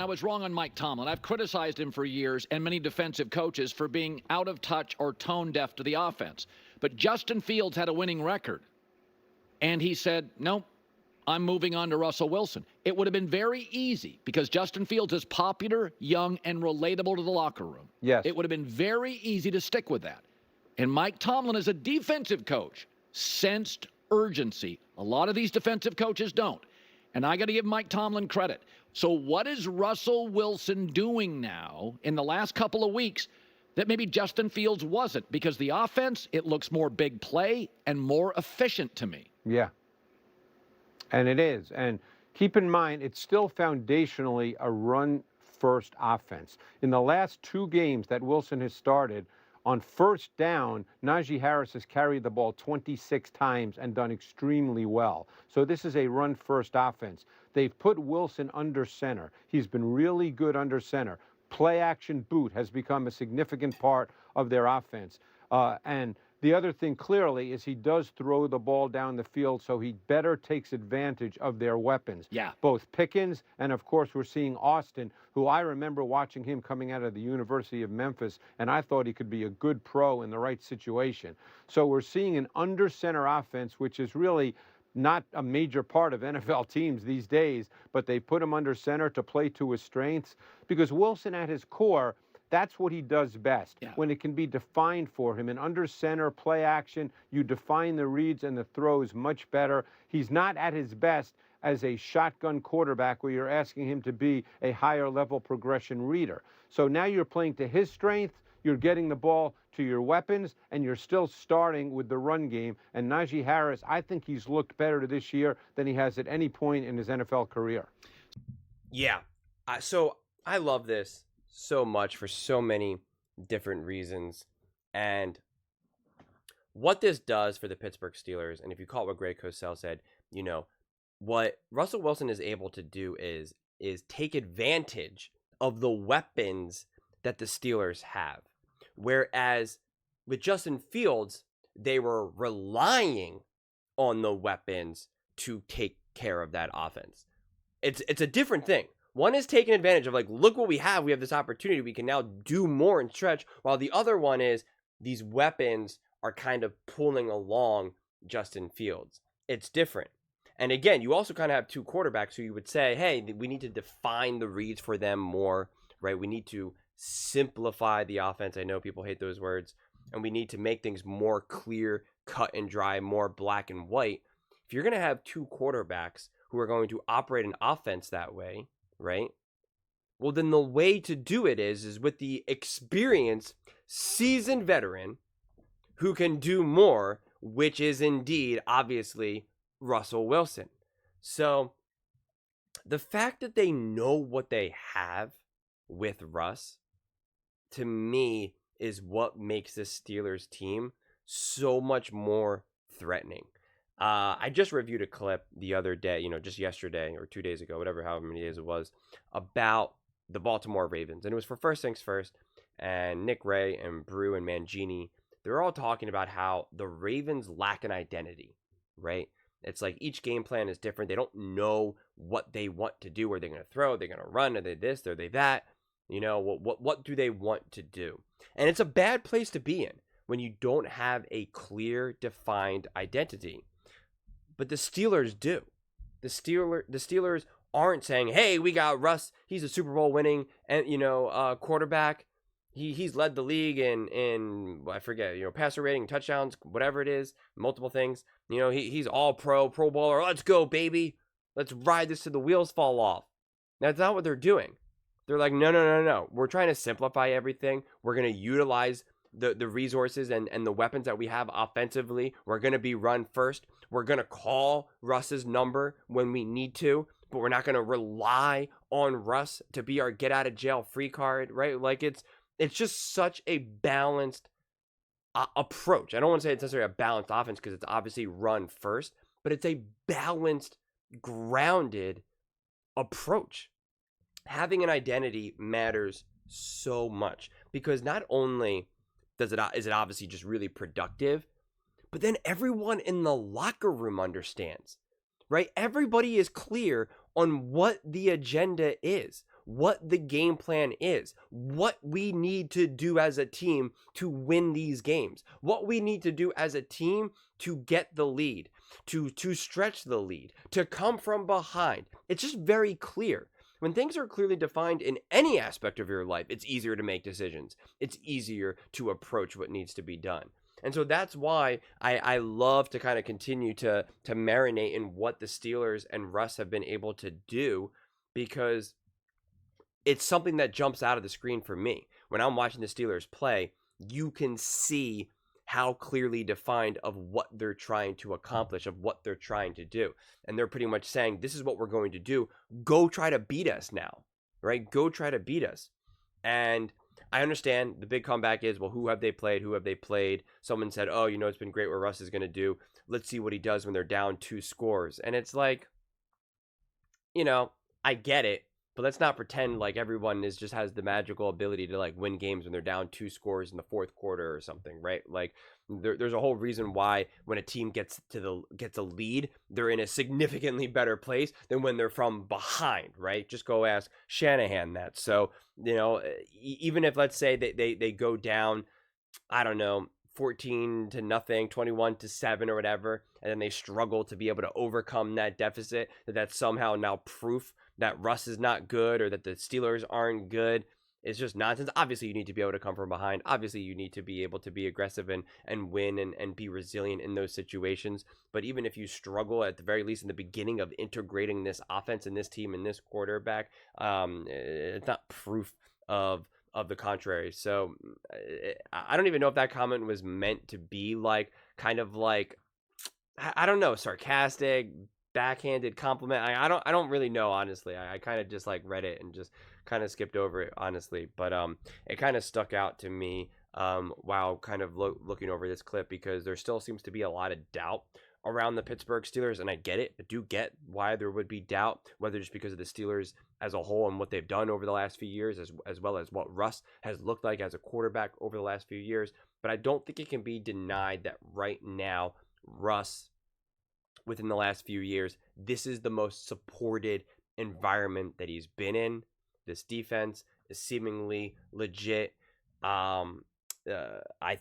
I was wrong on Mike Tomlin. I've criticized him for years and many defensive coaches for being out of touch or tone deaf to the offense. But Justin Fields had a winning record. And he said, nope, I'm moving on to Russell Wilson. It would have been very easy because Justin Fields is popular, young, and relatable to the locker room. Yes. It would have been very easy to stick with that. And Mike Tomlin, as a defensive coach, sensed urgency. A lot of these defensive coaches don't. And I got to give Mike Tomlin credit. So what is Russell Wilson doing now in the last couple of weeks that maybe Justin Fields wasn't? Because the offense, it looks more big play and more efficient to me. Yeah. And it is. And keep in mind, it's still foundationally a run-first offense. In the last 2 games that Wilson has started, on first down, Najee Harris has carried the ball 26 times and done extremely well. So this is a run-first offense. They've put Wilson under center. He's been really good under center. Play-action boot has become a significant part of their offense. And the other thing clearly is he does throw the ball down the field, so he better takes advantage of their weapons. Yeah. Both Pickens and, of course, we're seeing Austin, who I remember watching him coming out of the University of Memphis, and I thought he could be a good pro in the right situation. So we're seeing an under-center offense, which is really not a major part of NFL teams these days, but they put him under center to play to his strengths because Wilson at his core, that's what he does best. Yeah. When it can be defined for him. In under center play action, you define the reads and the throws much better. He's not at his best as a shotgun quarterback where you're asking him to be a higher level progression reader. So now you're playing to his strength, you're getting the ball to your weapons, and you're still starting with the run game. And Najee Harris, I think he's looked better this year than he has at any point in his NFL career. Yeah. So I love this so much for so many different reasons. And what this does for the Pittsburgh Steelers, and if you call it what Greg Cosell said, you know, what Russell Wilson is able to do is take advantage of the weapons that the Steelers have. Whereas with Justin Fields, they were relying on the weapons to take care of that offense. It's a different thing. One is taking advantage of, like, look what we have. We have this opportunity. We can now do more and stretch. While the other one is these weapons are kind of pulling along Justin Fields. It's different. And again, you also kind of have 2 quarterbacks who you would say, hey, we need to define the reads for them more, right? We need to simplify the offense. I know people hate those words. And we need to make things more clear, cut and dry, more black and white. If you're going to have 2 quarterbacks who are going to operate an offense that way, right? Well, then the way to do it is with the experienced, seasoned veteran who can do more, which is indeed, obviously, Russell Wilson. So the fact that they know what they have with Russ, to me, is what makes this Steelers team so much more threatening. I just reviewed a clip the other day, just yesterday or 2 days ago, however many days it was, about the Baltimore Ravens. And it was for First Things First. And Nick Ray and Brew and Mangini, they're all talking about how the Ravens lack an identity, right? It's like each game plan is different. They don't know what they want to do. Are they going to throw? Are they going to run? Are they this? Are they that? What do they want to do? And it's a bad place to be in when you don't have a clear, defined identity. But the Steelers do. The Steelers aren't saying, hey, we got Russ. He's a Super Bowl winning and quarterback. He's led the league in I forget, passer rating, touchdowns, whatever it is, multiple things. He's all pro bowler. Let's go, baby. Let's ride this till the wheels fall off. That's not what they're doing. They're like, no. We're trying to simplify everything. We're going to utilize the resources and the weapons that we have offensively. We're going to be run first. We're going to call Russ's number when we need to, but we're not going to rely on Russ to be our get out of jail free card, right? Like it's just such a balanced approach. I don't want to say it's necessarily a balanced offense because it's obviously run first, but it's a balanced, grounded approach. Having an identity matters so much because not only is it obviously just really productive, but then everyone in the locker room understands, right? Everybody is clear on what the agenda is, what the game plan is, what we need to do as a team to win these games, what we need to do as a team to get the lead, to stretch the lead, to come from behind. It's just very clear. When things are clearly defined in any aspect of your life, it's easier to make decisions. It's easier to approach what needs to be done. And so that's why I love to kind of continue to marinate in what the Steelers and Russ have been able to do, because it's something that jumps out of the screen for me. When I'm watching the Steelers play, you can see how clearly defined of what they're trying to accomplish, of what they're trying to do. And they're pretty much saying, this is what we're going to do. Go try to beat us now, right? Go try to beat us. And I understand the big comeback is, well, who have they played? Who have they played? Someone said, oh, it's been great what Russ is going to do. Let's see what he does when they're down 2 scores. And it's like, I get it, but let's not pretend like everyone just has the magical ability to like win games when they're down 2 scores in the 4th quarter or something, right? Like there's a whole reason why when a team gets a lead, they're in a significantly better place than when they're from behind, right? Just go ask Shanahan that. So, even if let's say they go down, I don't know, 14-0, 21-7 or whatever, and then they struggle to be able to overcome that deficit, that's somehow now proof that Russ is not good or that the Steelers aren't good. It's just nonsense. Obviously, you need to be able to come from behind. Obviously, you need to be able to be aggressive and win and be resilient in those situations. But even if you struggle, at the very least in the beginning of integrating this offense and this team and this quarterback, it's not proof of the contrary. So I don't even know if that comment was meant to be like kind of like, I don't know, sarcastic, backhanded compliment. I don't really know, honestly. I kind of just like read it and just kind of skipped over it, honestly. But it kind of stuck out to me while kind of looking over this clip, because there still seems to be a lot of doubt around the Pittsburgh Steelers, and I get it. I do get why there would be doubt, whether just because of the Steelers as a whole and what they've done over the last few years, as well as what Russ has looked like as a quarterback over the last few years. But I don't think it can be denied that right now, Russ, within the last few years, this is the most supported environment that he's been in. This defense is seemingly legit. I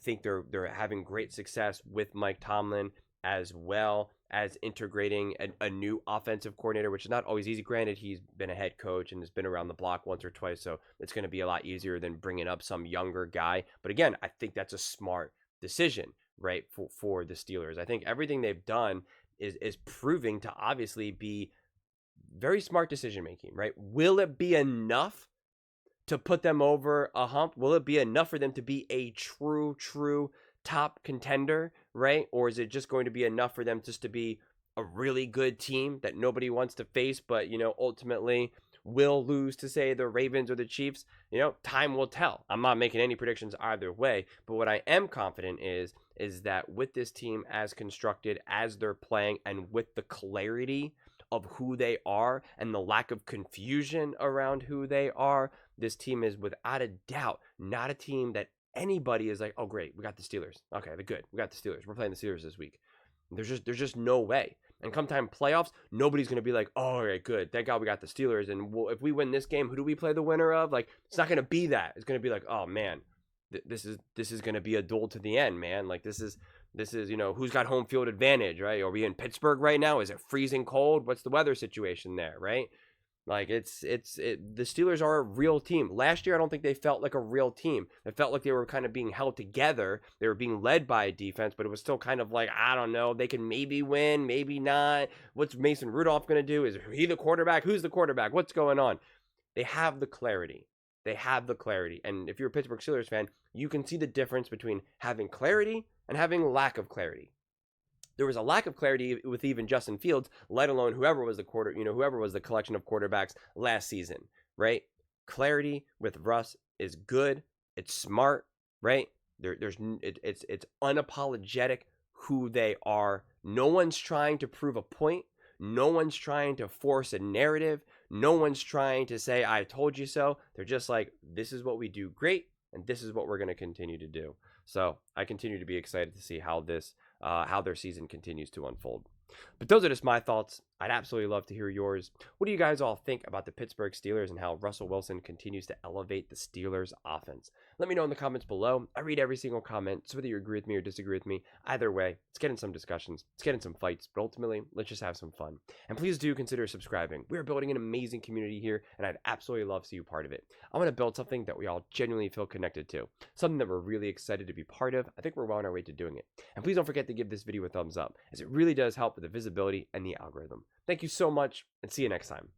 think they're having great success with Mike Tomlin, as well as integrating a new offensive coordinator, which is not always easy. Granted, he's been a head coach and has been around the block once or twice, so it's going to be a lot easier than bringing up some younger guy. But again, I think that's a smart decision, right, for the Steelers. I think everything they've done is proving to obviously be very smart decision making, right? Will it be enough to put them over a hump? Will it be enough for them to be a true top contender, right? Or is it just going to be enough for them just to be a really good team that nobody wants to face, but ultimately will lose to, say, the Ravens or the Chiefs? Time will tell. I'm not making any predictions either way, but what I am confident is that with this team as constructed, as they're playing, and with the clarity of who they are and the lack of confusion around who they are, this team is without a doubt not a team that anybody is like, oh great, we got the Steelers. Okay, they're good. We got the Steelers. We're playing the Steelers this week. There's just no way. And come time playoffs, nobody's going to be like, oh, all right, good. Thank God we got the Steelers. And if we win this game, who do we play the winner of? Like, it's not going to be that. It's going to be like, oh man, this is going to be a duel to the end, man. Like this is who's got home field advantage, right? Are we in Pittsburgh right now? Is it freezing cold? What's the weather situation there, right? Like the Steelers are a real team. Last year, I don't think they felt like a real team. It felt like they were kind of being held together. They were being led by a defense, but it was still kind of like, I don't know, they can maybe win, maybe not. What's Mason Rudolph going to do? Is he the quarterback? Who's the quarterback? What's going on? They have the clarity. And if you're a Pittsburgh Steelers fan, you can see the difference between having clarity and having lack of clarity. There was a lack of clarity with even Justin Fields, let alone whoever was the collection of quarterbacks last season, right? Clarity with Russ is good. It's smart, right? It's unapologetic who they are. No one's trying to prove a point. No one's trying to force a narrative. No one's trying to say, I told you so. They're just like, this is what we do great, and this is what we're going to continue to do. So I continue to be excited to see how their season continues to unfold. But those are just my thoughts I'd absolutely love to hear yours. What do you guys all think about the Pittsburgh Steelers and how Russell Wilson continues to elevate the Steelers offense? Let me know in the comments below. I read every single comment, so whether you agree with me or disagree with me, either way, let's get in some discussions, let's get in some fights, but ultimately, let's just have some fun. And please do consider subscribing. We are building an amazing community here, and I'd absolutely love to see you part of it. I want to build something that we all genuinely feel connected to, something that we're really excited to be part of. I think we're well on our way to doing it. And please don't forget to give this video a thumbs up, as it really does help with the visibility and the algorithm. Thank you so much, and see you next time.